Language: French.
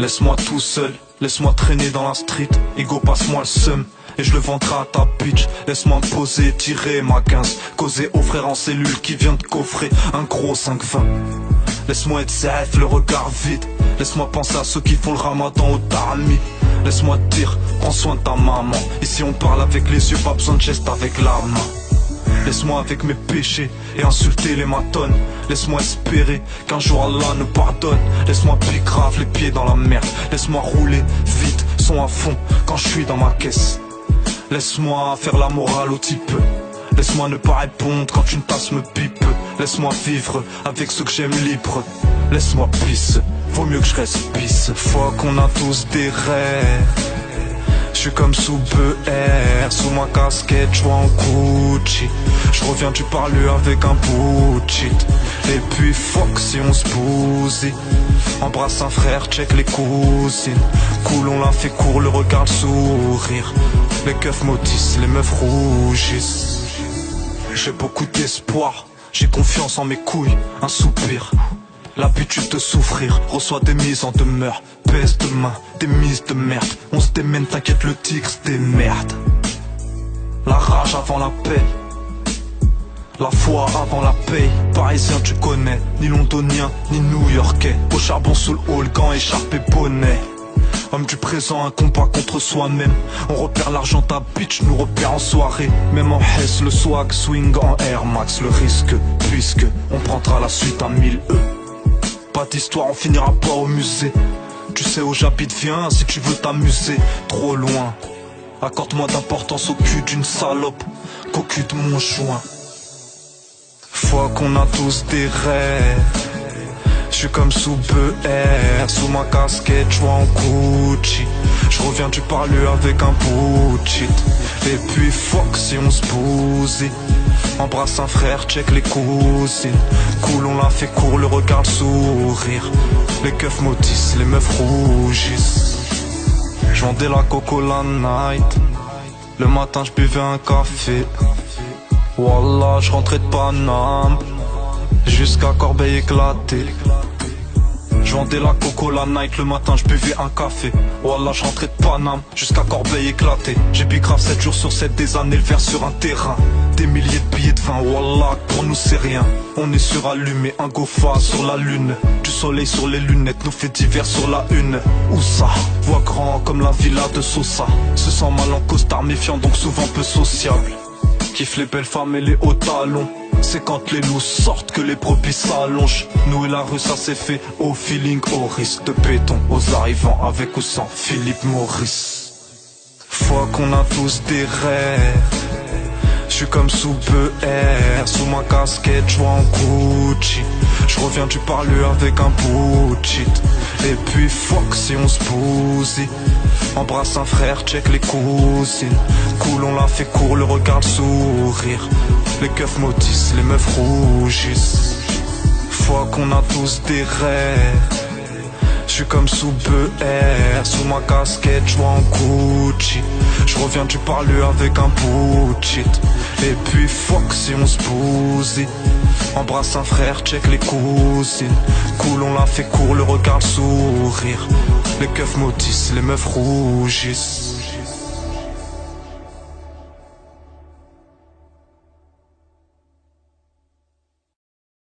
Laisse-moi tout seul, laisse-moi traîner dans la street. Ego, passe-moi le seum et je le vendrai à ta bitch. Laisse-moi me poser, tirer ma 15, causer au frère en cellule qui vient de coffrer un gros 5-20. Laisse-moi être safe, le regard vide. Laisse-moi penser à ceux qui font le ramadan au tarmi. Laisse-moi te dire, prends soin de ta maman. Ici on parle avec les yeux, pas besoin de geste avec la main. Laisse-moi avec mes péchés et insulter les matonnes. Laisse-moi espérer qu'un jour Allah nous pardonne. Laisse-moi piquer grave les pieds dans la merde. Laisse-moi rouler vite, son à fond quand je suis dans ma caisse. Laisse-moi faire la morale au type. Laisse-moi ne pas répondre quand une tasse me pipe. Laisse-moi vivre avec ceux que j'aime libre. Laisse-moi pisse, vaut mieux que je reste pisse. Fois qu'on a tous des rêves. Je suis comme sous BR, sous ma casquette, je vois en Gucci. Je reviens du parler avec un bout de shit. Et puis fuck si on se bousille. Embrasse un frère, check les cousines. Cool, on l'a fait court, le regard, le sourire. Les keufs maudissent, les meufs rougissent. J'ai beaucoup d'espoir, j'ai confiance en mes couilles, un soupir. L'habitude de souffrir, reçoit des mises en demeure. Pèse de main, des mises de merde. On se démène, t'inquiète, le tigre se démerde. La rage avant la paix, la foi avant la paye. Parisien tu connais, ni londonien, ni new-yorkais. Au charbon sous le hall, gants, écharpe et bonnet. Homme du présent, un combat contre soi-même. On repère l'argent, ta bitch nous repère en soirée. Même en Hesse, le swag swing en Air Max. Le risque, puisque on prendra la suite à 1000 E. Pas d'histoire, on finira pas au musée. Tu sais où j'habite, viens si tu veux t'amuser. Trop loin, accorde-moi d'importance au cul d'une salope qu'au cul de mon joint. Fois qu'on a tous des rêves. Je suis comme sous BR, sous ma casquette, je vois en Gucci. Je reviens du parler avec un bout de shit. Et puis fuck si on se bousille. Embrasse un frère, check les cousines. Cool, on l'a fait court, le regard, le sourire. Les keufs maudissent, les meufs rougissent. Je vendais la coco la night. Le matin je buvais un café. Wallah, je rentrais de Paname jusqu'à Corbeil éclaté. Je vendais la coco la night, le matin je buvais un café. Wallah, je rentrais de Paname jusqu'à Corbeil éclaté. J'ai bu grave 7 jours sur 7 des années, le verre sur un terrain. Des milliers de billets de vin, wallah, pour nous c'est rien. On est surallumé, un gofa sur la lune. Du soleil sur les lunettes, nous fait divers sur la une. Où ça? Voix grand comme la villa de Sosa. Se sent mal en costard, méfiant donc souvent peu sociable. Kiffe les belles femmes et les hauts talons. C'est quand les loups sortent que les brebis s'allongent. Nous et la rue ça s'est fait au feeling, au risque de béton. Aux arrivants avec ou sans Philippe Maurice. Fois qu'on a tous des rêves. Je suis comme sous BR, sous ma casquette, je vois en Gucci. Je reviens du parler avec un bout de shit. Et puis fuck si on se bousille. Embrasse un frère, check les cousines. Cool, on l'a fait court, le regard, le sourire. Les keufs maudissent, les meufs rougissent. Fois qu'on a tous des rêves. Je suis comme sous BR, sous ma casquette, je vois en Gucci. Je reviens du parler avec un bout de shit. Et puis fuck si on se bousille. Embrasse un frère, check les cousines. Cool, on l'a fait court, le regard, le sourire. Les keufs maudissent, les meufs rougissent.